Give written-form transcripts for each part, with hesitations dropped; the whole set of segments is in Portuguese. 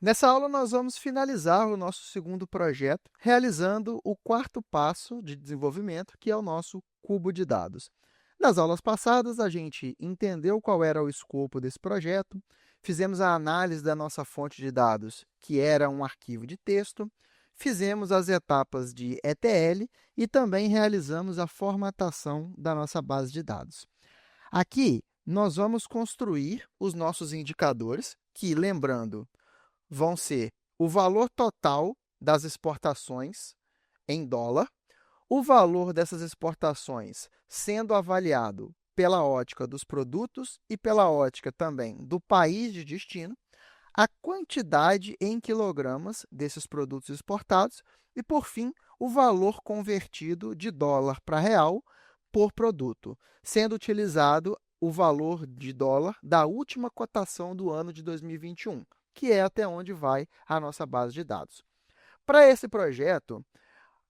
Nessa aula, nós vamos finalizar o nosso segundo projeto, realizando o quarto passo de desenvolvimento, que é o nosso cubo de dados. Nas aulas passadas, a gente entendeu qual era o escopo desse projeto, fizemos a análise da nossa fonte de dados, que era um arquivo de texto, fizemos as etapas de ETL e também realizamos a formatação da nossa base de dados. Aqui, nós vamos construir os nossos indicadores, que, lembrando, vão ser o valor total das exportações em dólar, o valor dessas exportações sendo avaliado pela ótica dos produtos e pela ótica também do país de destino, a quantidade em quilogramas desses produtos exportados e, por fim, o valor convertido de dólar para real por produto, sendo utilizado o valor de dólar da última cotação do ano de 2021, que é até onde vai a nossa base de dados. Para esse projeto,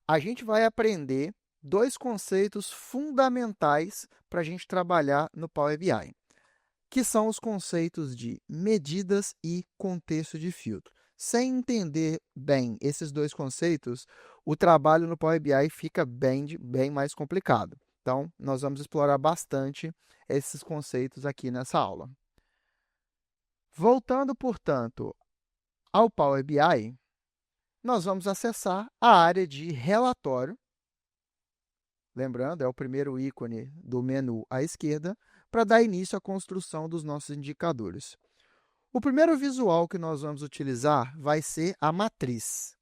a gente vai aprender dois conceitos fundamentais para a gente trabalhar no Power BI, que são os conceitos de medidas e contexto de filtro. Sem entender bem esses dois conceitos, o trabalho no Power BI fica bem mais complicado. Então, nós vamos explorar bastante esses conceitos aqui nessa aula. Voltando, portanto, ao Power BI, nós vamos acessar a área de relatório. Lembrando, é o primeiro ícone do menu à esquerda, para dar início à construção dos nossos indicadores. O primeiro visual que nós vamos utilizar vai ser a matriz.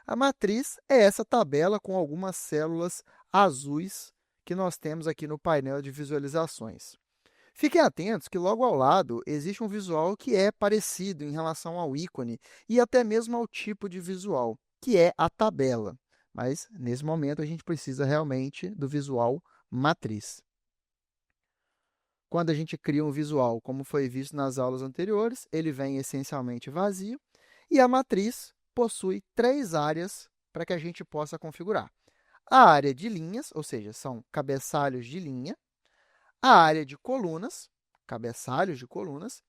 A matriz é essa tabela com algumas células azuis que nós temos aqui no painel de visualizações. Fiquem atentos que logo ao lado existe um visual que é parecido em relação ao ícone e até mesmo ao tipo de visual, que é a tabela. Mas, nesse momento, a gente precisa realmente do visual matriz. Quando a gente cria um visual, como foi visto nas aulas anteriores, ele vem essencialmente vazio e a matriz possui três áreas para que a gente possa configurar. A área de linhas, ou seja, são cabeçalhos de linha, a área de colunas, cabeçalhos de colunas,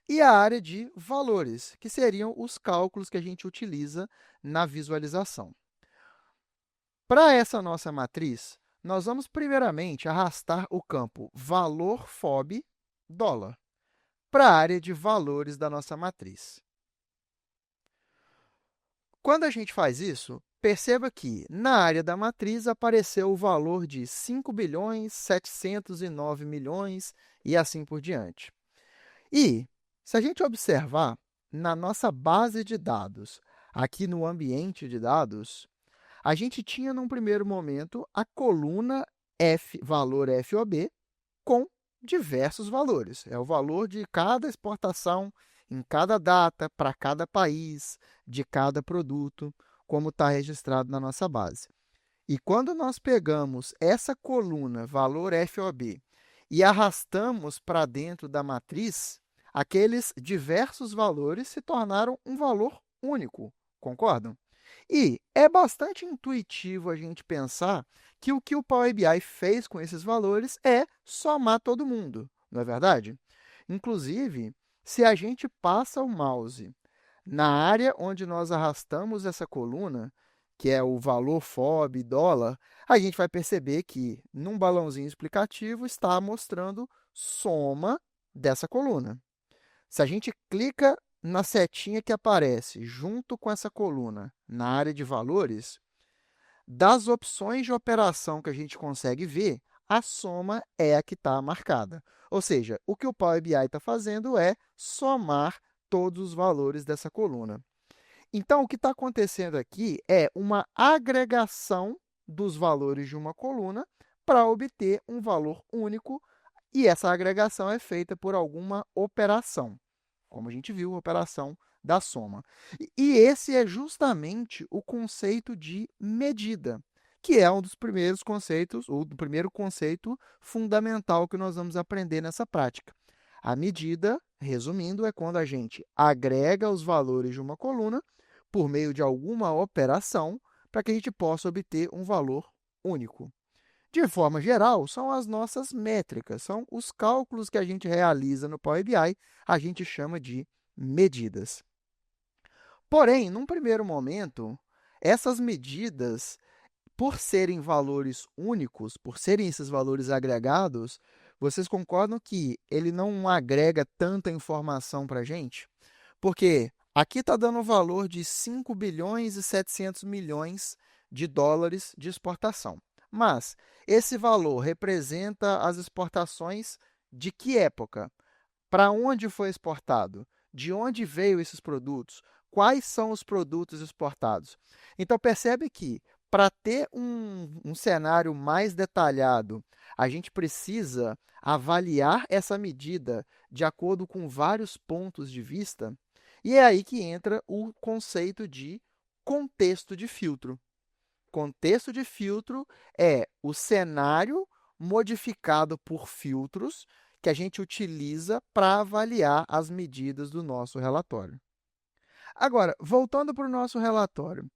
e a área de valores, que seriam os cálculos que a gente utiliza na visualização. Para essa nossa matriz, nós vamos primeiramente arrastar o campo valor FOB dólar para a área de valores da nossa matriz. Quando a gente faz isso, perceba que na área da matriz apareceu o valor de 5 bilhões, 709 milhões e assim por diante. E, se a gente observar na nossa base de dados, aqui no ambiente de dados, a gente tinha, num primeiro momento, a coluna valor FOB com diversos valores. É o valor de cada exportação em cada data, para cada país, de cada produto, como está registrado na nossa base. E quando nós pegamos essa coluna, valor FOB, e arrastamos para dentro da matriz, aqueles diversos valores se tornaram um valor único, concordam? E é bastante intuitivo a gente pensar que o Power BI fez com esses valores é somar todo mundo, não é verdade? Inclusive, se a gente passa o mouse na área onde nós arrastamos essa coluna, que é o valor FOB, dólar, a gente vai perceber que, num balãozinho explicativo, está mostrando soma dessa coluna. Se a gente clica na setinha que aparece junto com essa coluna na área de valores, das opções de operação que a gente consegue ver, a soma é a que está marcada. Ou seja, o que o Power BI está fazendo é somar todos os valores dessa coluna. Então, o que está acontecendo aqui é uma agregação dos valores de uma coluna para obter um valor único, e essa agregação é feita por alguma operação, como a gente viu, a operação da soma. E esse é justamente o conceito de medida, que é um dos primeiros conceitos, ou do primeiro conceito fundamental que nós vamos aprender nessa prática. A medida, resumindo, é quando a gente agrega os valores de uma coluna por meio de alguma operação para que a gente possa obter um valor único. De forma geral, são as nossas métricas, são os cálculos que a gente realiza no Power BI, a gente chama de medidas. Porém, num primeiro momento, essas medidas, por serem valores únicos, por serem esses valores agregados, vocês concordam que ele não agrega tanta informação para a gente? Porque aqui está dando o valor de 5 bilhões e 700 milhões de dólares de exportação. Mas esse valor representa as exportações de que época? Para onde foi exportado? De onde veio esses produtos? Quais são os produtos exportados? Então, percebe que para ter um cenário mais detalhado, a gente precisa avaliar essa medida de acordo com vários pontos de vista, e é aí que entra o conceito de contexto de filtro. Contexto de filtro é o cenário modificado por filtros que a gente utiliza para avaliar as medidas do nosso relatório. Agora, voltando para o nosso relatório,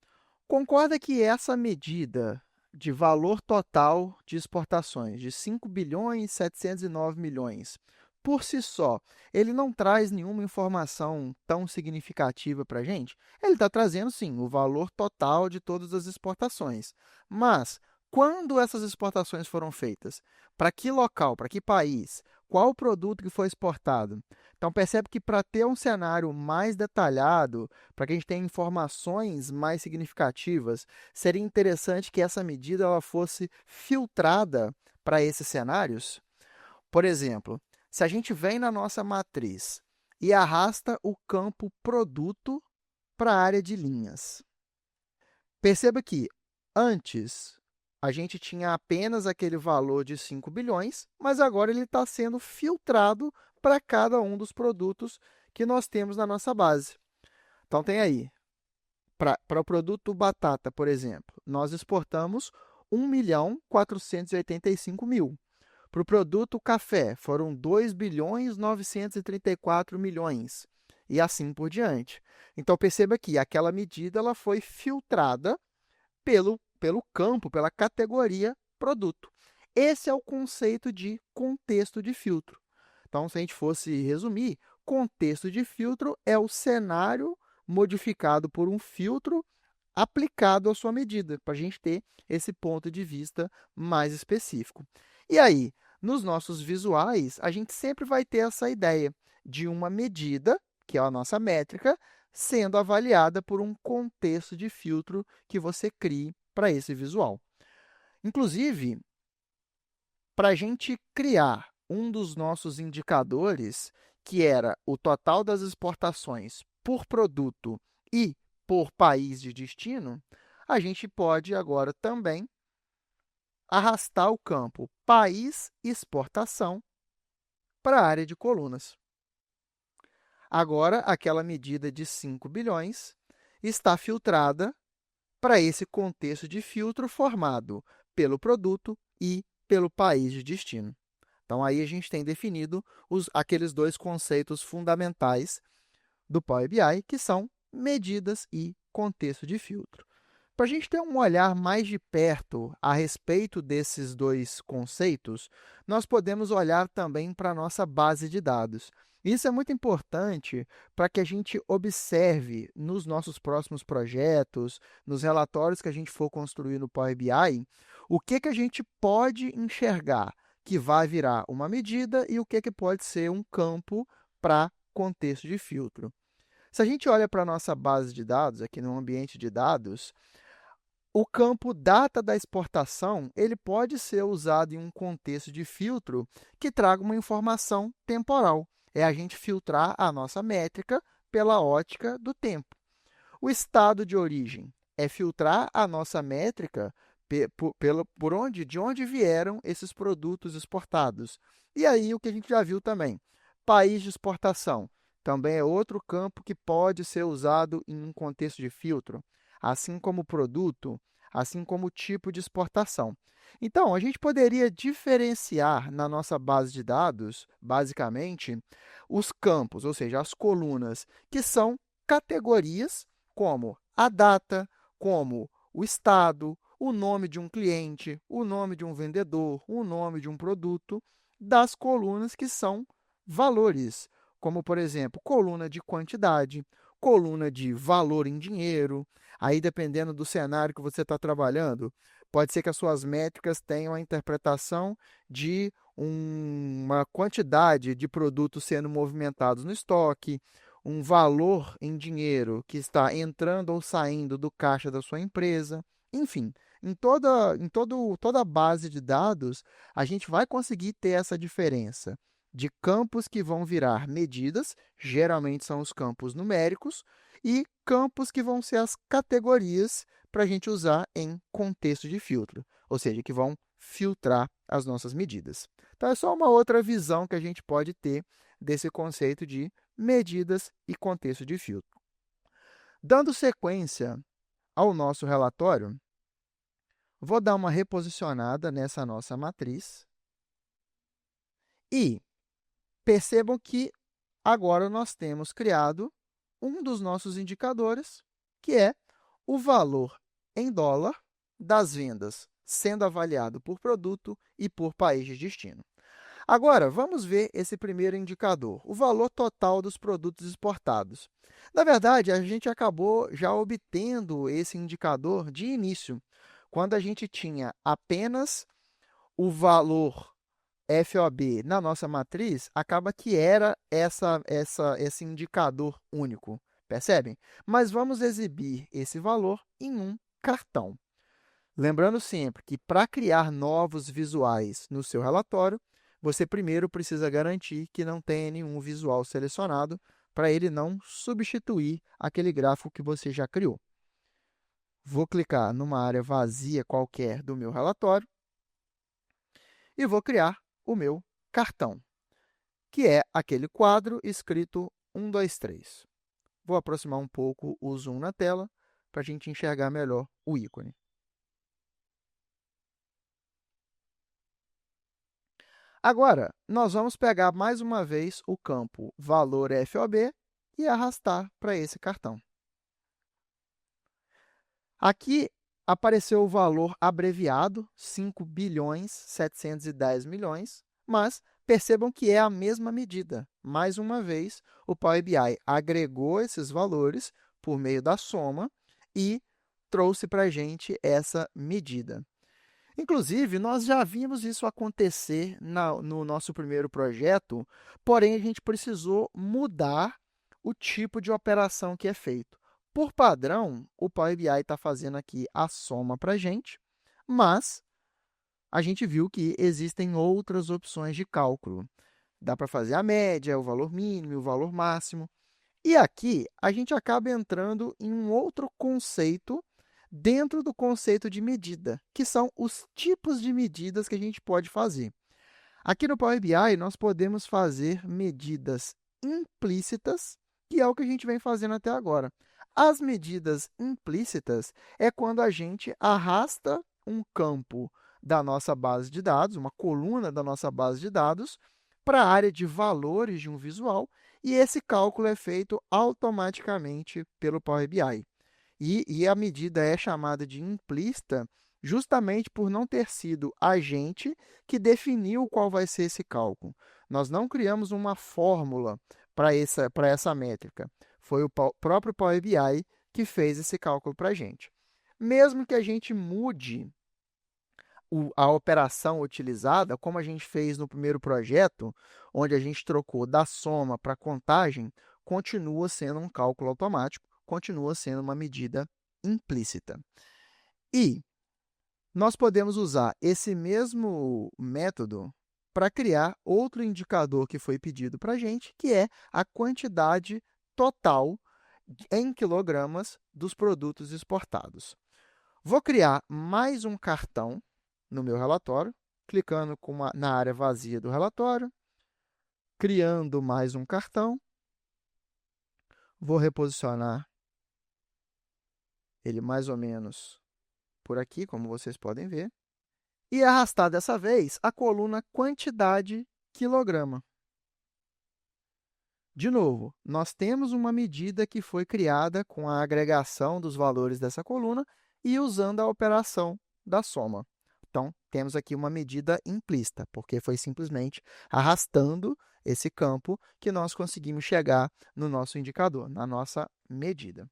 concorda que essa medida de valor total de exportações de 5 bilhões e 709 milhões, por si só, ele não traz nenhuma informação tão significativa para a gente? Ele está trazendo, sim, o valor total de todas as exportações. Mas, quando essas exportações foram feitas? Para que local? Para que país? Qual o produto que foi exportado? Então, percebe que para ter um cenário mais detalhado, para que a gente tenha informações mais significativas, seria interessante que essa medida ela fosse filtrada para esses cenários. Por exemplo, se a gente vem na nossa matriz e arrasta o campo produto para a área de linhas, perceba que antes a gente tinha apenas aquele valor de 5 bilhões, mas agora ele está sendo filtrado para cada um dos produtos que nós temos na nossa base. Então, tem aí, para o produto batata, por exemplo, nós exportamos 1.485.000. Para o produto café, foram 2 bilhões 934 milhões, e assim por diante. Então, perceba que aquela medida ela foi filtrada pelo campo, pela categoria produto. Esse é o conceito de contexto de filtro. Então, se a gente fosse resumir, contexto de filtro é o cenário modificado por um filtro aplicado à sua medida, para a gente ter esse ponto de vista mais específico. E aí, nos nossos visuais, a gente sempre vai ter essa ideia de uma medida, que é a nossa métrica, sendo avaliada por um contexto de filtro que você crie para esse visual. Inclusive, para a gente criar um dos nossos indicadores, que era o total das exportações por produto e por país de destino, a gente pode agora também arrastar o campo país exportação para a área de colunas. Agora, aquela medida de 5 bilhões está filtrada para esse contexto de filtro formado pelo produto e pelo país de destino. Então, aí a gente tem definido aqueles dois conceitos fundamentais do Power BI, que são medidas e contexto de filtro. Para a gente ter um olhar mais de perto a respeito desses dois conceitos, nós podemos olhar também para a nossa base de dados. Isso é muito importante para que a gente observe nos nossos próximos projetos, nos relatórios que a gente for construir no Power BI, o que a gente pode enxergar que vai virar uma medida e o que pode ser um campo para contexto de filtro. Se a gente olha para a nossa base de dados, aqui no ambiente de dados, o campo data da exportação ele pode ser usado em um contexto de filtro que traga uma informação temporal. É a gente filtrar a nossa métrica pela ótica do tempo. O estado de origem é filtrar a nossa métrica de onde vieram esses produtos exportados. E aí, o que a gente já viu também, país de exportação, também é outro campo que pode ser usado em um contexto de filtro, assim como produto, assim como tipo de exportação. Então, a gente poderia diferenciar na nossa base de dados, basicamente, os campos, ou seja, as colunas, que são categorias como a data, como o estado, o nome de um cliente, o nome de um vendedor, o nome de um produto, das colunas que são valores, como, por exemplo, coluna de quantidade, coluna de valor em dinheiro. Aí, dependendo do cenário que você está trabalhando, pode ser que as suas métricas tenham a interpretação de uma quantidade de produtos sendo movimentados no estoque, um valor em dinheiro que está entrando ou saindo do caixa da sua empresa. Enfim, toda a base de dados, a gente vai conseguir ter essa diferença de campos que vão virar medidas, geralmente são os campos numéricos, e campos que vão ser as categorias para a gente usar em contexto de filtro, ou seja, que vão filtrar as nossas medidas. Então, é só uma outra visão que a gente pode ter desse conceito de medidas e contexto de filtro. Dando sequência ao nosso relatório, vou dar uma reposicionada nessa nossa matriz e percebam que agora nós temos criado um dos nossos indicadores, que é o valor em dólar das vendas sendo avaliado por produto e por país de destino. Agora, vamos ver esse primeiro indicador, o valor total dos produtos exportados. Na verdade, a gente acabou já obtendo esse indicador de início, quando a gente tinha apenas o valor FOB na nossa matriz, acaba que era esse indicador único, percebem? Mas vamos exibir esse valor em um cartão. Lembrando sempre que para criar novos visuais no seu relatório, você primeiro precisa garantir que não tenha nenhum visual selecionado para ele não substituir aquele gráfico que você já criou. Vou clicar numa área vazia qualquer do meu relatório e vou criar o meu cartão, que é aquele quadro escrito 1, 2, 3. Vou aproximar um pouco o zoom na tela para a gente enxergar melhor o ícone. Agora, nós vamos pegar mais uma vez o campo valor FOB e arrastar para esse cartão. Aqui apareceu o valor abreviado, 5 bilhões 710 milhões, mas percebam que é a mesma medida. Mais uma vez, o Power BI agregou esses valores por meio da soma e trouxe para a gente essa medida. Inclusive, nós já vimos isso acontecer no nosso primeiro projeto, porém, a gente precisou mudar o tipo de operação que é feito. Por padrão, o Power BI está fazendo aqui a soma para a gente, mas a gente viu que existem outras opções de cálculo. Dá para fazer a média, o valor mínimo, o valor máximo. E aqui, a gente acaba entrando em um outro conceito dentro do conceito de medida, que são os tipos de medidas que a gente pode fazer. Aqui no Power BI, nós podemos fazer medidas implícitas, que é o que a gente vem fazendo até agora. As medidas implícitas é quando a gente arrasta um campo da nossa base de dados, uma coluna da nossa base de dados, para a área de valores de um visual, e esse cálculo é feito automaticamente pelo Power BI. E a medida é chamada de implícita justamente por não ter sido a gente que definiu qual vai ser esse cálculo. Nós não criamos uma fórmula para essa métrica. Foi o próprio Power BI que fez esse cálculo para a gente. Mesmo que a gente mude a operação utilizada, como a gente fez no primeiro projeto, onde a gente trocou da soma para contagem, continua sendo um cálculo automático, continua sendo uma medida implícita. E nós podemos usar esse mesmo método para criar outro indicador que foi pedido para a gente, que é a quantidade total em quilogramas dos produtos exportados. Vou criar mais um cartão no meu relatório, clicando na área vazia do relatório, criando mais um cartão. Vou reposicionar ele mais ou menos por aqui, como vocês podem ver, e arrastar dessa vez a coluna quantidade quilograma. De novo, nós temos uma medida que foi criada com a agregação dos valores dessa coluna e usando a operação da soma. Então, temos aqui uma medida implícita, porque foi simplesmente arrastando esse campo que nós conseguimos chegar no nosso indicador, na nossa medida.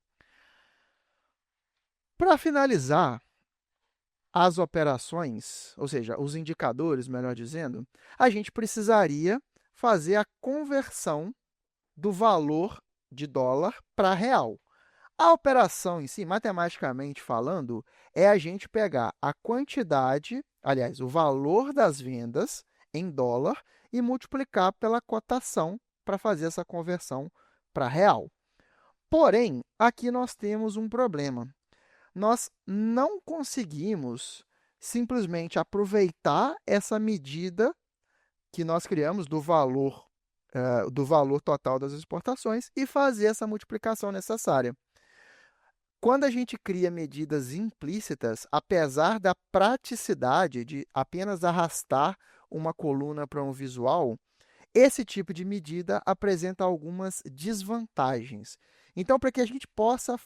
Para finalizar, as operações, ou seja, os indicadores, melhor dizendo, a gente precisaria fazer a conversão do valor de dólar para real. A operação em si, matematicamente falando, é a gente pegar a quantidade, aliás, o valor das vendas em dólar e multiplicar pela cotação para fazer essa conversão para real. Porém, aqui nós temos um problema. Nós não conseguimos simplesmente aproveitar essa medida que nós criamos do valor total das exportações e fazer essa multiplicação necessária. Quando a gente cria medidas implícitas, apesar da praticidade de apenas arrastar uma coluna para um visual, esse tipo de medida apresenta algumas desvantagens. Então, para que a gente possa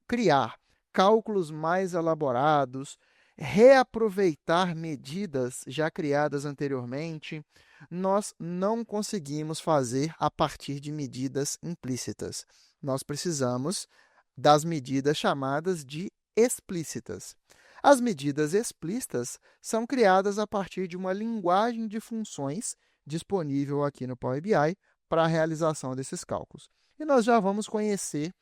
criar cálculos mais elaborados, reaproveitar medidas já criadas anteriormente, nós não conseguimos fazer a partir de medidas implícitas. Nós precisamos das medidas chamadas de explícitas. As medidas explícitas são criadas a partir de uma linguagem de funções disponível aqui no Power BI para a realização desses cálculos. E nós já vamos conhecer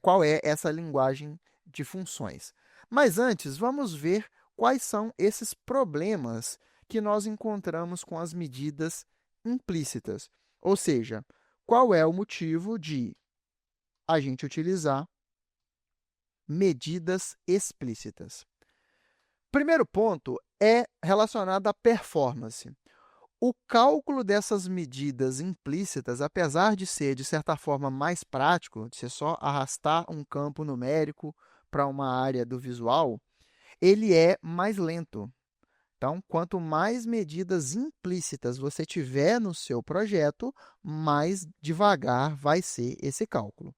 qual é essa linguagem de funções. Mas antes, vamos ver quais são esses problemas que nós encontramos com as medidas implícitas. Ou seja, qual é o motivo de a gente utilizar medidas explícitas. Primeiro ponto é relacionado à performance. O cálculo dessas medidas implícitas, apesar de ser, de certa forma, mais prático, de ser só arrastar um campo numérico para uma área do visual, ele é mais lento. Então, quanto mais medidas implícitas você tiver no seu projeto, mais devagar vai ser esse cálculo.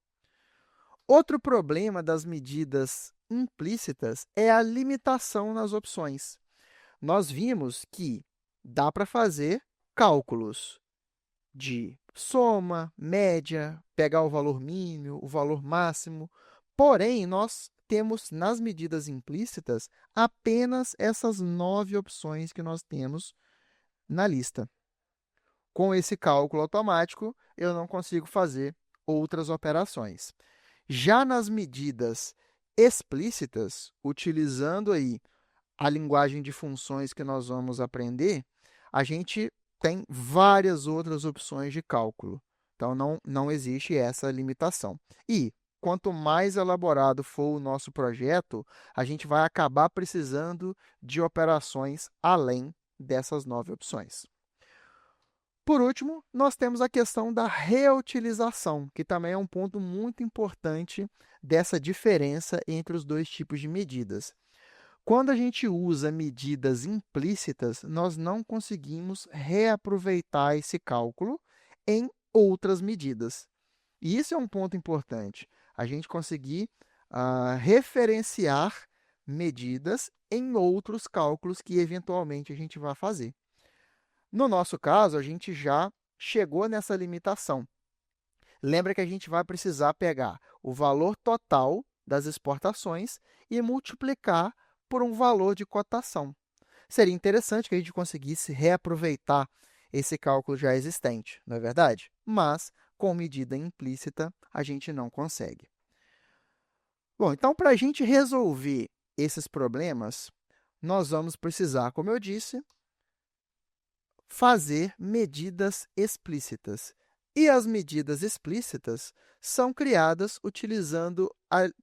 Outro problema das medidas implícitas é a limitação nas opções. Nós vimos que dá para fazer cálculos de soma, média, pegar o valor mínimo, o valor máximo, porém, nós temos nas medidas implícitas apenas essas 9 opções que nós temos na lista. Com esse cálculo automático, eu não consigo fazer outras operações. Já nas medidas explícitas, utilizando aí a linguagem de funções que nós vamos aprender, a gente tem várias outras opções de cálculo. Então, não existe essa limitação. E, quanto mais elaborado for o nosso projeto, a gente vai acabar precisando de operações além dessas 9 opções. Por último, nós temos a questão da reutilização, que também é um ponto muito importante dessa diferença entre os dois tipos de medidas. Quando a gente usa medidas implícitas, nós não conseguimos reaproveitar esse cálculo em outras medidas. E isso é um ponto importante, a gente conseguir referenciar medidas em outros cálculos que eventualmente a gente vai fazer. No nosso caso, a gente já chegou nessa limitação. Lembra que a gente vai precisar pegar o valor total das exportações e multiplicar por um valor de cotação. Seria interessante que a gente conseguisse reaproveitar esse cálculo já existente, não é verdade? Mas, com medida implícita, a gente não consegue. Bom, então, para a gente resolver esses problemas, nós vamos precisar, como eu disse, fazer medidas explícitas. E as medidas explícitas são criadas utilizando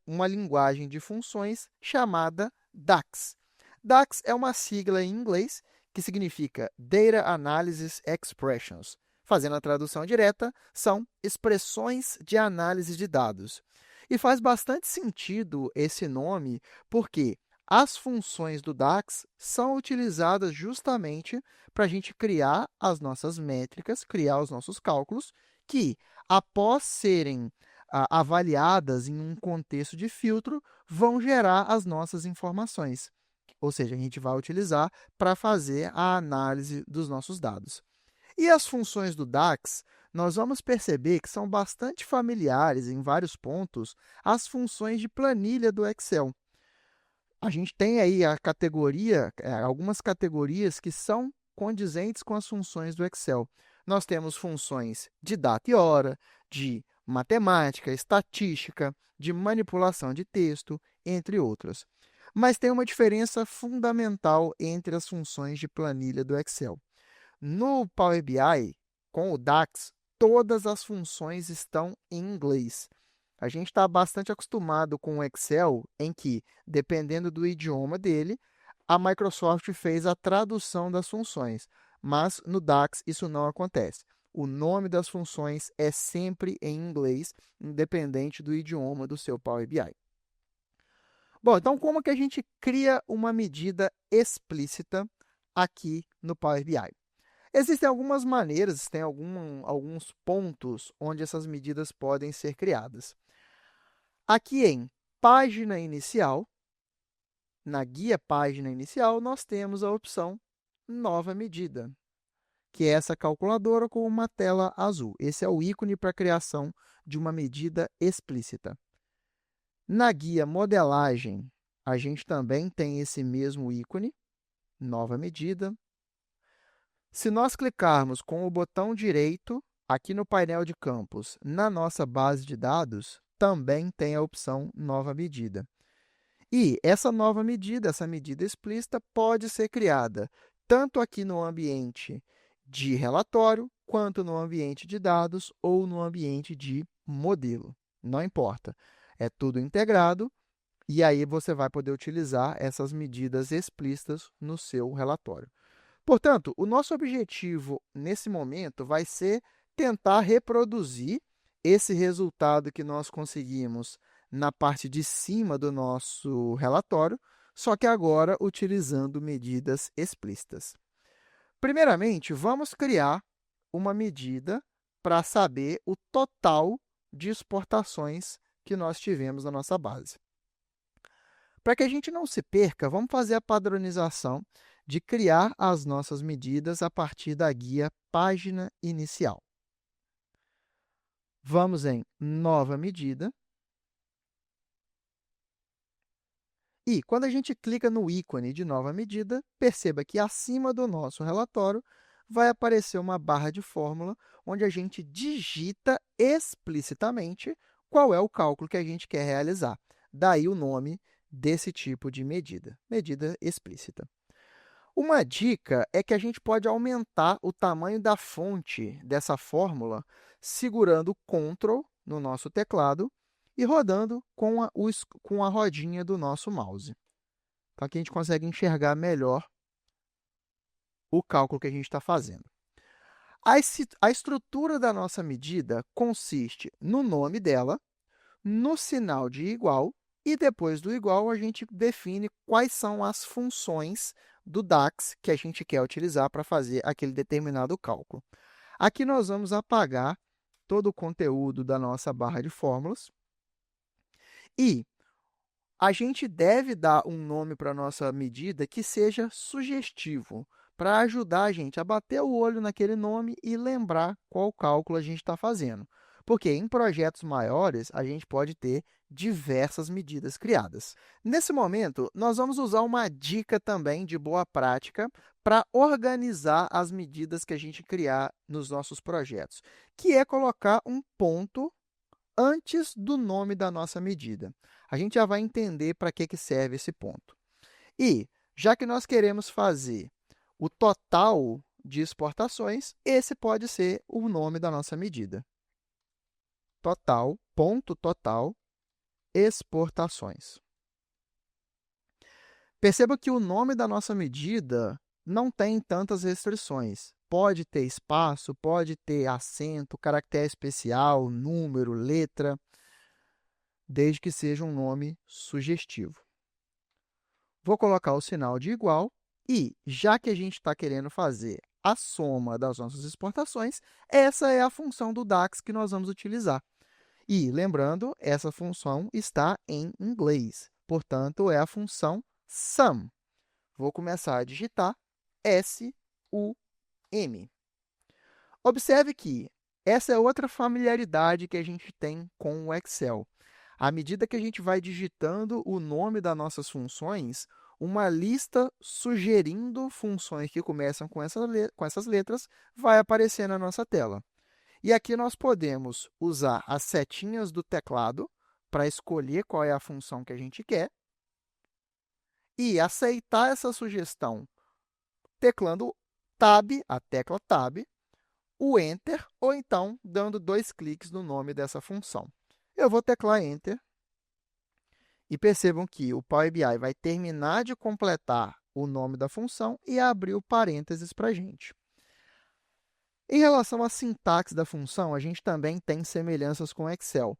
uma linguagem de funções chamada DAX. DAX é uma sigla em inglês que significa Data Analysis Expressions. Fazendo a tradução direta, são expressões de análise de dados. E faz bastante sentido esse nome, porque as funções do DAX são utilizadas justamente para a gente criar as nossas métricas, criar os nossos cálculos, que, após serem avaliadas em um contexto de filtro, vão gerar as nossas informações. Ou seja, a gente vai utilizar para fazer a análise dos nossos dados. E as funções do DAX, nós vamos perceber que são bastante familiares em vários pontos às funções de planilha do Excel. A gente tem aí algumas categorias que são condizentes com as funções do Excel. Nós temos funções de data e hora, de matemática, estatística, de manipulação de texto, entre outras. Mas tem uma diferença fundamental entre as funções de planilha do Excel. No Power BI, com o DAX, todas as funções estão em inglês. A gente está bastante acostumado com o Excel, em que, dependendo do idioma dele, a Microsoft fez a tradução das funções, mas no DAX isso não acontece. O nome das funções é sempre em inglês, independente do idioma do seu Power BI. Bom, então como que a gente cria uma medida explícita aqui no Power BI? Existem algumas maneiras, tem alguns pontos onde essas medidas podem ser criadas. Aqui em página inicial, na guia página inicial, nós temos a opção nova medida, que é essa calculadora com uma tela azul. Esse é o ícone para a criação de uma medida explícita. Na guia modelagem, a gente também tem esse mesmo ícone, nova medida. Se nós clicarmos com o botão direito aqui no painel de campos, na nossa base de dados, também tem a opção nova medida. E essa nova medida, essa medida explícita, pode ser criada tanto aqui no ambiente de relatório, quanto no ambiente de dados ou no ambiente de modelo. Não importa, é tudo integrado e aí você vai poder utilizar essas medidas explícitas no seu relatório. Portanto, o nosso objetivo nesse momento vai ser tentar reproduzir esse resultado que nós conseguimos na parte de cima do nosso relatório, só que agora utilizando medidas explícitas. Primeiramente, vamos criar uma medida para saber o total de exportações que nós tivemos na nossa base. Para que a gente não se perca, vamos fazer a padronização de criar as nossas medidas a partir da guia página inicial. Vamos em nova medida. E quando a gente clica no ícone de nova medida, perceba que acima do nosso relatório vai aparecer uma barra de fórmula onde a gente digita explicitamente qual é o cálculo que a gente quer realizar. Daí o nome desse tipo de medida, medida explícita. Uma dica é que a gente pode aumentar o tamanho da fonte dessa fórmula segurando Ctrl no nosso teclado e rodando com a rodinha do nosso mouse. Então, aqui a gente consegue enxergar melhor o cálculo que a gente está fazendo. A estrutura da nossa medida consiste no nome dela, no sinal de igual, e depois do igual a gente define quais são as funções do DAX que a gente quer utilizar para fazer aquele determinado cálculo. Aqui nós vamos apagar todo o conteúdo da nossa barra de fórmulas e a gente deve dar um nome para a nossa medida que seja sugestivo, para ajudar a gente a bater o olho naquele nome e lembrar qual cálculo a gente está fazendo. Porque em projetos maiores, a gente pode ter diversas medidas criadas. Nesse momento, nós vamos usar uma dica também de boa prática para organizar as medidas que a gente criar nos nossos projetos, que é colocar um ponto antes do nome da nossa medida. A gente já vai entender para que serve esse ponto. E, já que nós queremos fazer o total de exportações, esse pode ser o nome da nossa medida. Total, ponto total, exportações. Perceba que o nome da nossa medida não tem tantas restrições. Pode ter espaço, pode ter acento, caractere especial, número, letra, desde que seja um nome sugestivo. Vou colocar o sinal de igual e, já que a gente está querendo fazer a soma das nossas exportações, essa é a função do DAX que nós vamos utilizar. E, lembrando, essa função está em inglês, portanto, é a função sum. Vou começar a digitar S-U-M. Observe que essa é outra familiaridade que a gente tem com o Excel. À medida que a gente vai digitando o nome das nossas funções, uma lista sugerindo funções que começam com essas letras vai aparecer na nossa tela. E aqui nós podemos usar as setinhas do teclado para escolher qual é a função que a gente quer e aceitar essa sugestão teclando Tab, a tecla Tab, o Enter ou então dando 2 cliques no nome dessa função. Eu vou teclar Enter e percebam que o Power BI vai terminar de completar o nome da função e abrir o parênteses para a gente. Em relação à sintaxe da função, a gente também tem semelhanças com o Excel.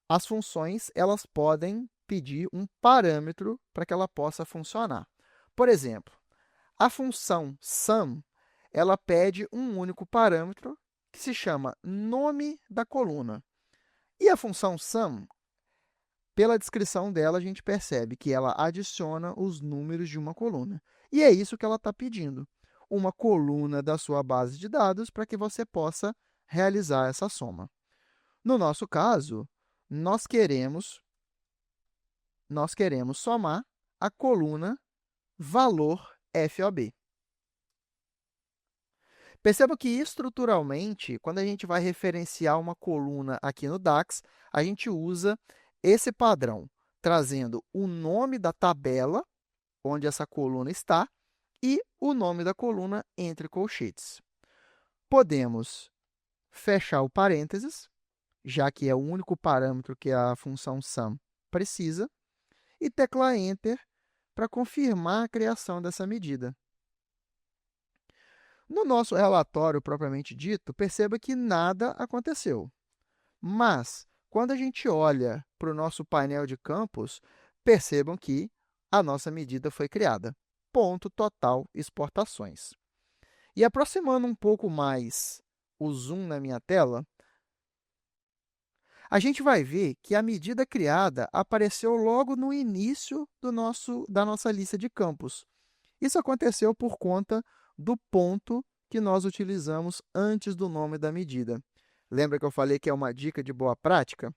As funções elas podem pedir um parâmetro para que ela possa funcionar. Por exemplo, a função sum ela pede um único parâmetro que se chama nome da coluna. E a função sum, pela descrição dela, a gente percebe que ela adiciona os números de uma coluna. E é isso que ela está pedindo, uma coluna da sua base de dados para que você possa realizar essa soma. No nosso caso, nós queremos somar a coluna valor FOB. Perceba que, estruturalmente, quando a gente vai referenciar uma coluna aqui no DAX, a gente usa esse padrão, trazendo o nome da tabela onde essa coluna está e o nome da coluna entre colchetes. Podemos fechar o parênteses, já que é o único parâmetro que a função sum precisa, e teclar Enter para confirmar a criação dessa medida. No nosso relatório propriamente dito, perceba que nada aconteceu. Mas, quando a gente olha para o nosso painel de campos, percebam que a nossa medida foi criada. Ponto total exportações. E aproximando um pouco mais o zoom na minha tela, a gente vai ver que a medida criada apareceu logo no início da nossa lista de campos. Isso aconteceu por conta do ponto que nós utilizamos antes do nome da medida. Lembra que eu falei que é uma dica de boa prática?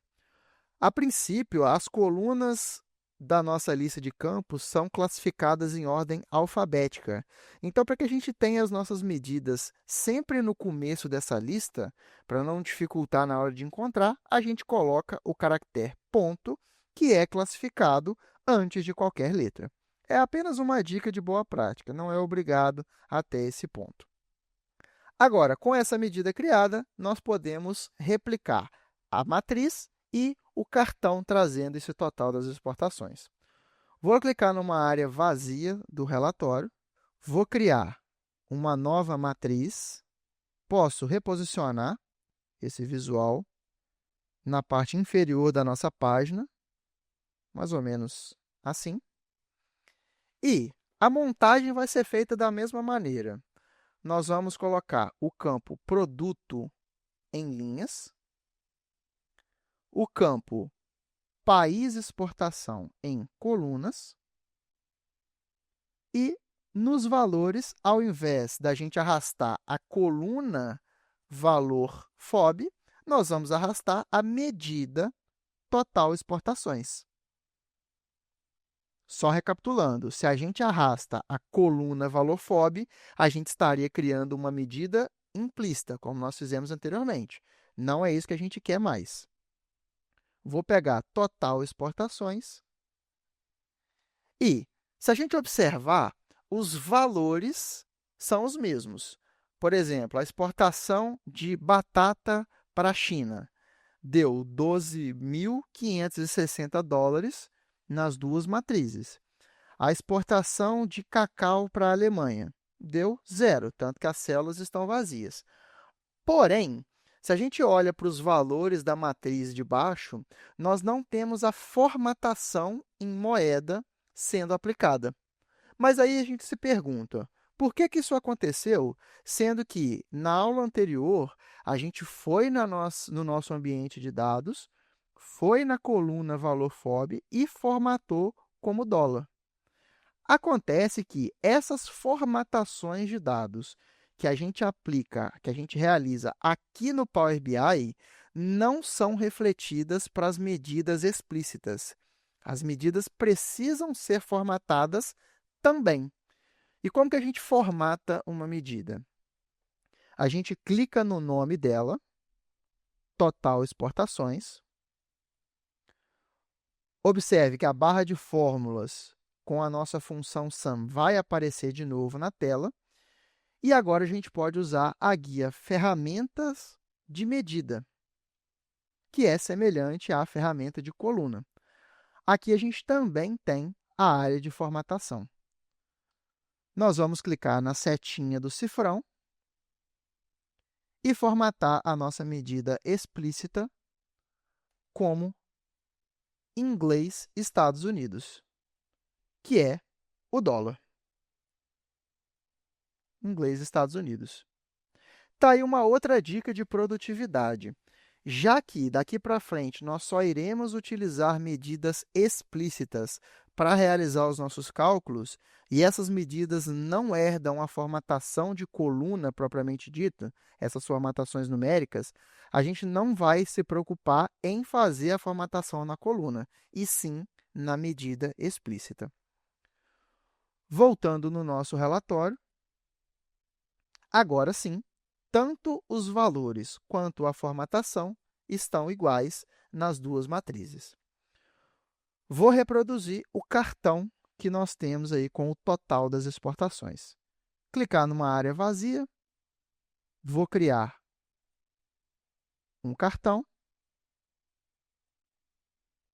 A princípio, as colunas da nossa lista de campos são classificadas em ordem alfabética. Então, para que a gente tenha as nossas medidas sempre no começo dessa lista, para não dificultar na hora de encontrar, a gente coloca o caractere ponto, que é classificado antes de qualquer letra. É apenas uma dica de boa prática, não é obrigado até esse ponto. Agora, com essa medida criada, nós podemos replicar a matriz e o cartão trazendo esse total das exportações. Vou clicar numa área vazia do relatório, vou criar uma nova matriz, posso reposicionar esse visual na parte inferior da nossa página, mais ou menos assim. E a montagem vai ser feita da mesma maneira. Nós vamos colocar o campo produto em linhas, o campo país exportação em colunas e nos valores, ao invés da gente arrastar a coluna valor FOB, nós vamos arrastar a medida total exportações. Só recapitulando, se a gente arrasta a coluna valor FOB, a gente estaria criando uma medida implícita, como nós fizemos anteriormente. Não é isso que a gente quer mais. Vou pegar total exportações e, se a gente observar, os valores são os mesmos. Por exemplo, a exportação de batata para a China deu 12.560 dólares nas duas matrizes. A exportação de cacau para a Alemanha deu 0, tanto que as células estão vazias. Porém, se a gente olha para os valores da matriz de baixo, nós não temos a formatação em moeda sendo aplicada. Mas aí a gente se pergunta, por que isso aconteceu, sendo que na aula anterior a gente foi no nosso ambiente de dados, foi na coluna valor FOB e formatou como dólar. Acontece que essas formatações de dados que a gente aplica, que a gente realiza aqui no Power BI, não são refletidas para as medidas explícitas. As medidas precisam ser formatadas também. E como que a gente formata uma medida? A gente clica no nome dela, total exportações. Observe que a barra de fórmulas com a nossa função sum vai aparecer de novo na tela. E agora a gente pode usar a guia Ferramentas de Medida, que é semelhante à ferramenta de coluna. Aqui a gente também tem a área de formatação. Nós vamos clicar na setinha do cifrão e formatar a nossa medida explícita como inglês Estados Unidos, que é o dólar. Inglês Estados Unidos. Tá aí uma outra dica de produtividade. Já que daqui para frente nós só iremos utilizar medidas explícitas para realizar os nossos cálculos, e essas medidas não herdam a formatação de coluna propriamente dita, essas formatações numéricas, a gente não vai se preocupar em fazer a formatação na coluna, e sim na medida explícita. Voltando no nosso relatório, agora sim, tanto os valores quanto a formatação estão iguais nas duas matrizes. Vou reproduzir o cartão que nós temos aí com o total das exportações. Clicar numa área vazia, vou criar um cartão,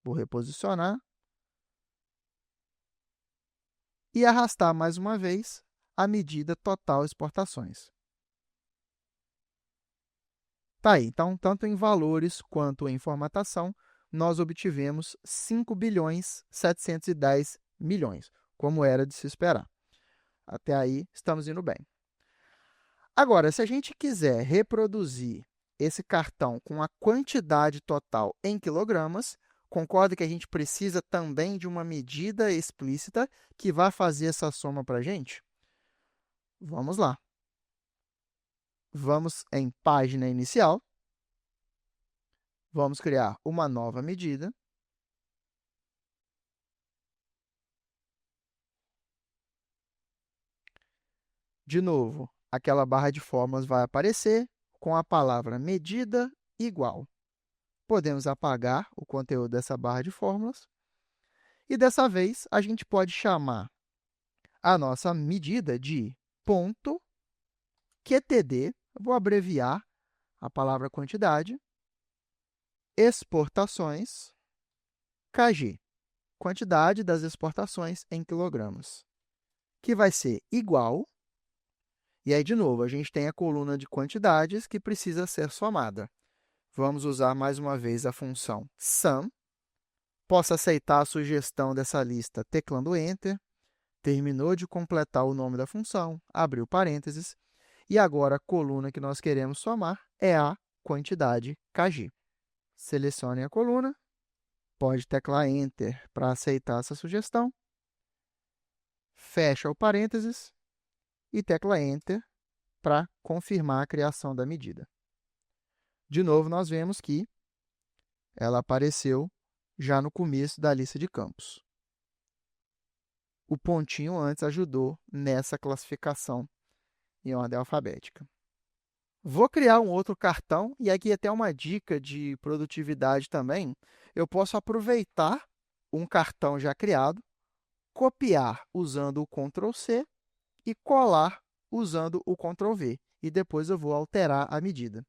vou reposicionar e arrastar mais uma vez a medida total exportações. Tá aí, então, tanto em valores quanto em formatação, nós obtivemos 5 bilhões 710 milhões, como era de se esperar. Até aí, estamos indo bem. Agora, se a gente quiser reproduzir esse cartão com a quantidade total em quilogramas, concorda que a gente precisa também de uma medida explícita que vai fazer essa soma para a gente? Vamos lá. Vamos em página inicial. Vamos criar uma nova medida. De novo, aquela barra de fórmulas vai aparecer com a palavra medida igual. Podemos apagar o conteúdo dessa barra de fórmulas. E dessa vez, a gente pode chamar a nossa medida de ponto QTD, vou abreviar a palavra quantidade, exportações, KG, quantidade das exportações em quilogramas, que vai ser igual. E aí, de novo, a gente tem a coluna de quantidades que precisa ser somada. Vamos usar mais uma vez a função sum. Posso aceitar a sugestão dessa lista teclando Enter. Terminou de completar o nome da função, abriu parênteses. E agora a coluna que nós queremos somar é a quantidade KG. Selecione a coluna. Pode teclar Enter para aceitar essa sugestão. Fecha o parênteses e tecla Enter para confirmar a criação da medida. De novo, nós vemos que ela apareceu já no começo da lista de campos. O pontinho antes ajudou nessa classificação em ordem alfabética. Vou criar um outro cartão, e aqui até uma dica de produtividade também. Eu posso aproveitar um cartão já criado, copiar usando o Ctrl+C e colar usando o Ctrl+V. E depois eu vou alterar a medida.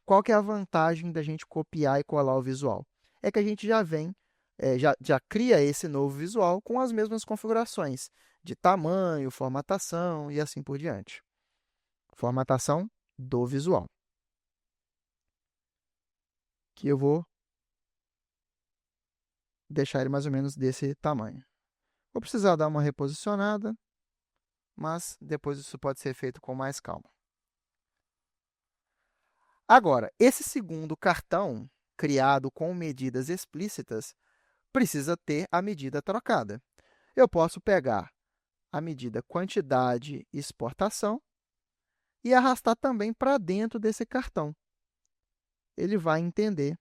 Qual que é a vantagem da gente copiar e colar o visual? É que a gente já cria esse novo visual com as mesmas configurações de tamanho, formatação e assim por diante. Formatação do visual. Que eu vou deixar ele mais ou menos desse tamanho. Vou precisar dar uma reposicionada, mas depois isso pode ser feito com mais calma. Agora, esse segundo cartão, criado com medidas explícitas, precisa ter a medida trocada. Eu posso pegar a medida quantidade exportação e arrastar também para dentro desse cartão. Ele vai entender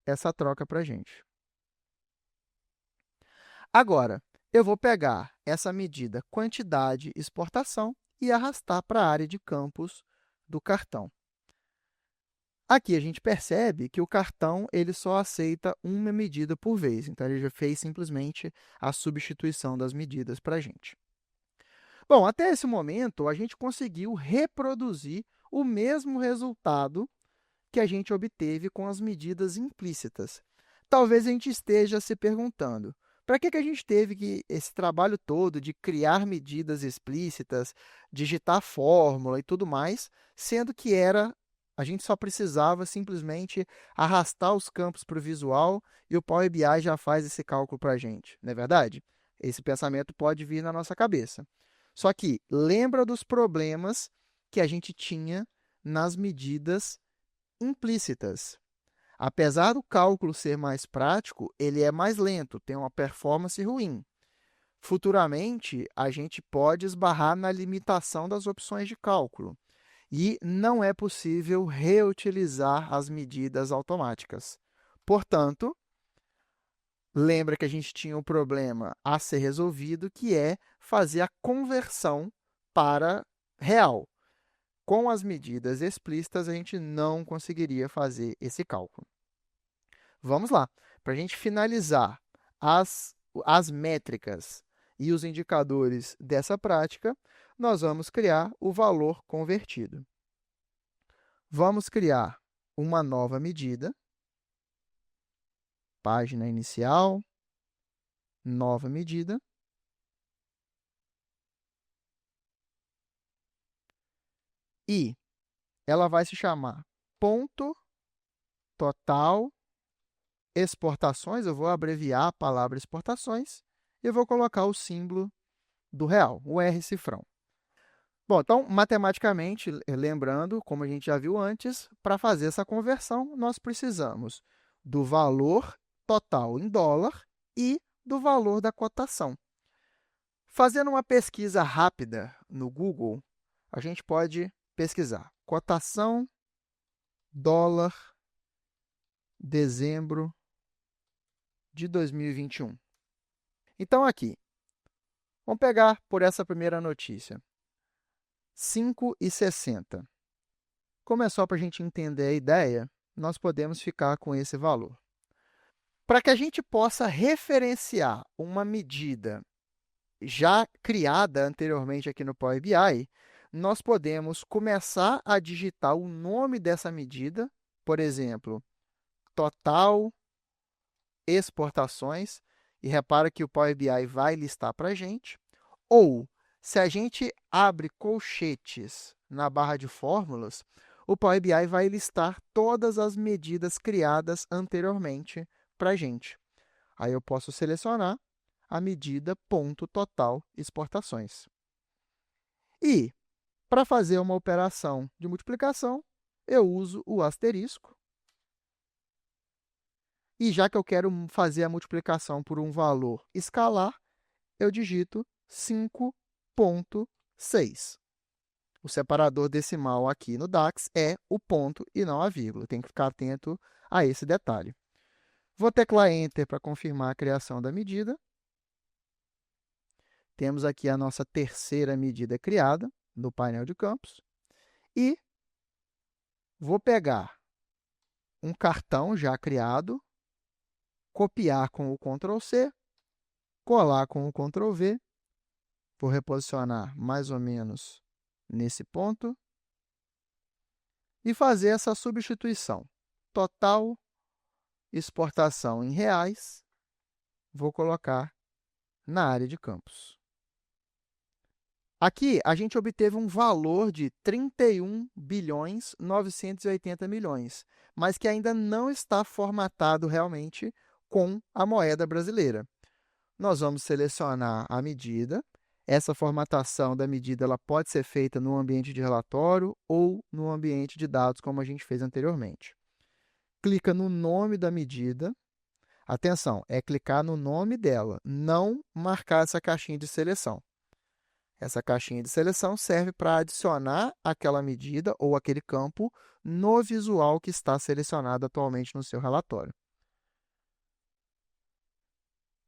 essa troca para a gente. Agora, eu vou pegar essa medida quantidade exportação e arrastar para a área de campos do cartão. Aqui a gente percebe que o cartão ele só aceita uma medida por vez, então ele já fez simplesmente a substituição das medidas para a gente. Bom, até esse momento a gente conseguiu reproduzir o mesmo resultado que a gente obteve com as medidas implícitas. Talvez a gente esteja se perguntando, para que a gente teve esse trabalho todo de criar medidas explícitas, digitar fórmula e tudo mais, sendo que a gente só precisava simplesmente arrastar os campos para o visual e o Power BI já faz esse cálculo para a gente, não é verdade? Esse pensamento pode vir na nossa cabeça. Só que lembra dos problemas que a gente tinha nas medidas implícitas. Apesar do cálculo ser mais prático, ele é mais lento, tem uma performance ruim. Futuramente, a gente pode esbarrar na limitação das opções de cálculo e não é possível reutilizar as medidas automáticas. Portanto, lembra que a gente tinha um problema a ser resolvido, que é fazer a conversão para real. Com as medidas explícitas, a gente não conseguiria fazer esse cálculo. Vamos lá. Para a gente finalizar as métricas e os indicadores dessa prática, nós vamos criar o valor convertido. Vamos criar uma nova medida, página inicial, nova medida. E ela vai se chamar ponto total exportações. Eu vou abreviar a palavra exportações e eu vou colocar o símbolo do real, o R cifrão. Bom, então, matematicamente, lembrando, como a gente já viu antes, para fazer essa conversão, nós precisamos do valor total em dólar e do valor da cotação. Fazendo uma pesquisa rápida no Google, a gente pode pesquisar cotação dólar dezembro de 2021. Então, aqui, vamos pegar por essa primeira notícia. 5,60. Como é só para a gente entender a ideia, nós podemos ficar com esse valor. Para que a gente possa referenciar uma medida já criada anteriormente aqui no Power BI, nós podemos começar a digitar o nome dessa medida, por exemplo, total exportações, e repara que o Power BI vai listar para a gente, ou se a gente abre colchetes na barra de fórmulas, o Power BI vai listar todas as medidas criadas anteriormente para a gente. Aí eu posso selecionar a medida ponto total exportações. E, para fazer uma operação de multiplicação, eu uso o asterisco. E já que eu quero fazer a multiplicação por um valor escalar, eu digito 5,6. O separador decimal aqui no DAX é o ponto e não a vírgula. Tem que ficar atento a esse detalhe. Vou teclar Enter para confirmar a criação da medida. Temos aqui a nossa terceira medida criada no painel de campos. E vou pegar um cartão já criado, copiar com o Ctrl+C, colar com o Ctrl+V. Vou reposicionar mais ou menos nesse ponto e fazer essa substituição. Total exportação em reais, vou colocar na área de campos. Aqui, a gente obteve um valor de 31,980 bilhões, mas que ainda não está formatado realmente com a moeda brasileira. Nós vamos selecionar a medida. Essa formatação da medida ela pode ser feita no ambiente de relatório ou no ambiente de dados, como a gente fez anteriormente. Clica no nome da medida. Atenção, é clicar no nome dela, não marcar essa caixinha de seleção. Essa caixinha de seleção serve para adicionar aquela medida ou aquele campo no visual que está selecionado atualmente no seu relatório.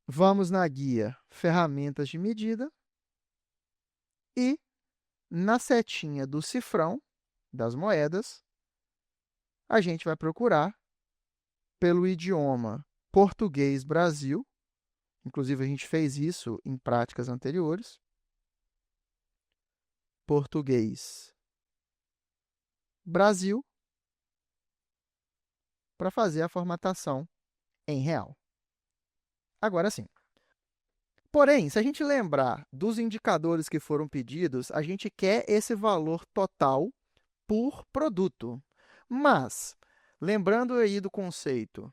Vamos na guia Ferramentas de Medida e na setinha do cifrão das moedas, a gente vai procurar pelo idioma Português Brasil. Inclusive, a gente fez isso em práticas anteriores. Português Brasil, para fazer a formatação em real. Agora sim. Porém, se a gente lembrar dos indicadores que foram pedidos, a gente quer esse valor total por produto. Mas, lembrando aí do conceito,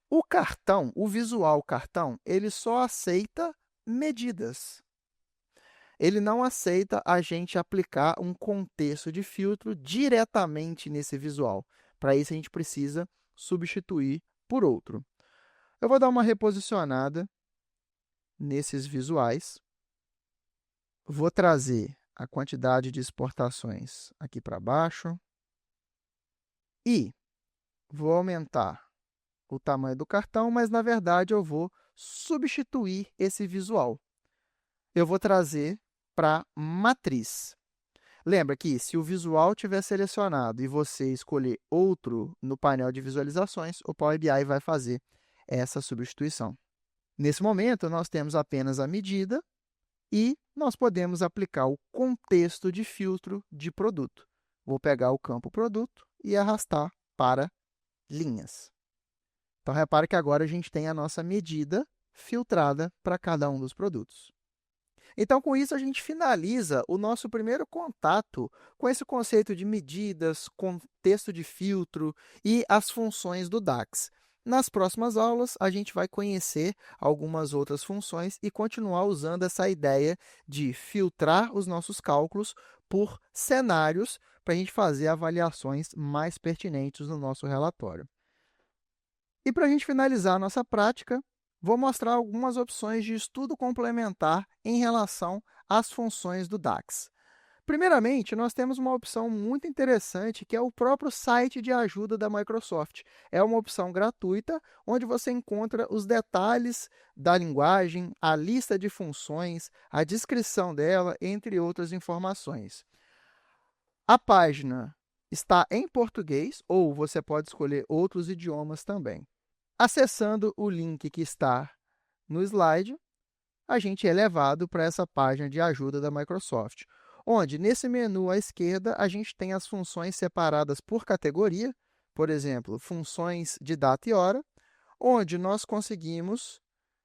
o cartão, o visual cartão, ele só aceita medidas. Ele não aceita a gente aplicar um contexto de filtro diretamente nesse visual. Para isso, a gente precisa substituir por outro. Eu vou dar uma reposicionada nesses visuais. Vou trazer a quantidade de exportações aqui para baixo. E vou aumentar o tamanho do cartão, mas, na verdade, eu vou substituir esse visual. Eu vou trazer para matriz. Lembra que, se o visual tiver selecionado e você escolher outro no painel de visualizações, o Power BI vai fazer essa substituição. Nesse momento, nós temos apenas a medida e nós podemos aplicar o contexto de filtro de produto. Vou pegar o campo produto e arrastar para linhas. Então, repare que agora a gente tem a nossa medida filtrada para cada um dos produtos. Então, com isso, a gente finaliza o nosso primeiro contato com esse conceito de medidas, contexto de filtro e as funções do DAX. Nas próximas aulas, a gente vai conhecer algumas outras funções e continuar usando essa ideia de filtrar os nossos cálculos por cenários para a gente fazer avaliações mais pertinentes no nosso relatório. E para a gente finalizar a nossa prática, vou mostrar algumas opções de estudo complementar em relação às funções do DAX. Primeiramente, nós temos uma opção muito interessante, que é o próprio site de ajuda da Microsoft. É uma opção gratuita, onde você encontra os detalhes da linguagem, a lista de funções, a descrição dela, entre outras informações. A página está em português, ou você pode escolher outros idiomas também. Acessando o link que está no slide, a gente é levado para essa página de ajuda da Microsoft, onde, nesse menu à esquerda, a gente tem as funções separadas por categoria, por exemplo, funções de data e hora, onde nós conseguimos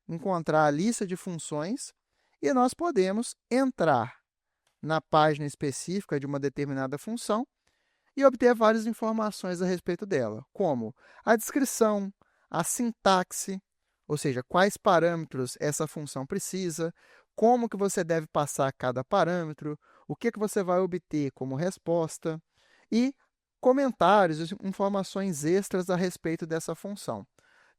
encontrar a lista de funções e nós podemos entrar na página específica de uma determinada função e obter várias informações a respeito dela, como a descrição, a sintaxe, ou seja, quais parâmetros essa função precisa, como que você deve passar cada parâmetro, o que você vai obter como resposta e comentários, informações extras a respeito dessa função.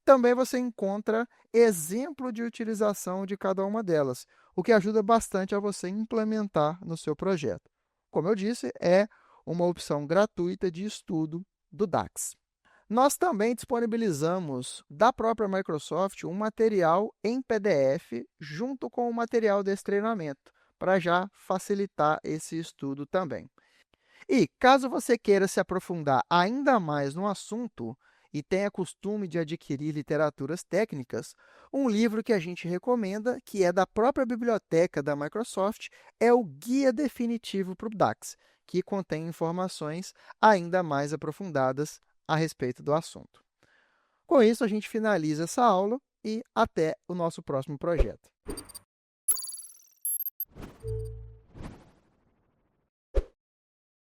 Também você encontra exemplo de utilização de cada uma delas, o que ajuda bastante a você implementar no seu projeto. Como eu disse, é uma opção gratuita de estudo do DAX. Nós também disponibilizamos da própria Microsoft um material em PDF junto com o material desse treinamento, para já facilitar esse estudo também. E caso você queira se aprofundar ainda mais no assunto e tenha costume de adquirir literaturas técnicas, um livro que a gente recomenda, que é da própria biblioteca da Microsoft, é o Guia Definitivo para o DAX, que contém informações ainda mais aprofundadas a respeito do assunto. Com isso, a gente finaliza essa aula e até o nosso próximo projeto.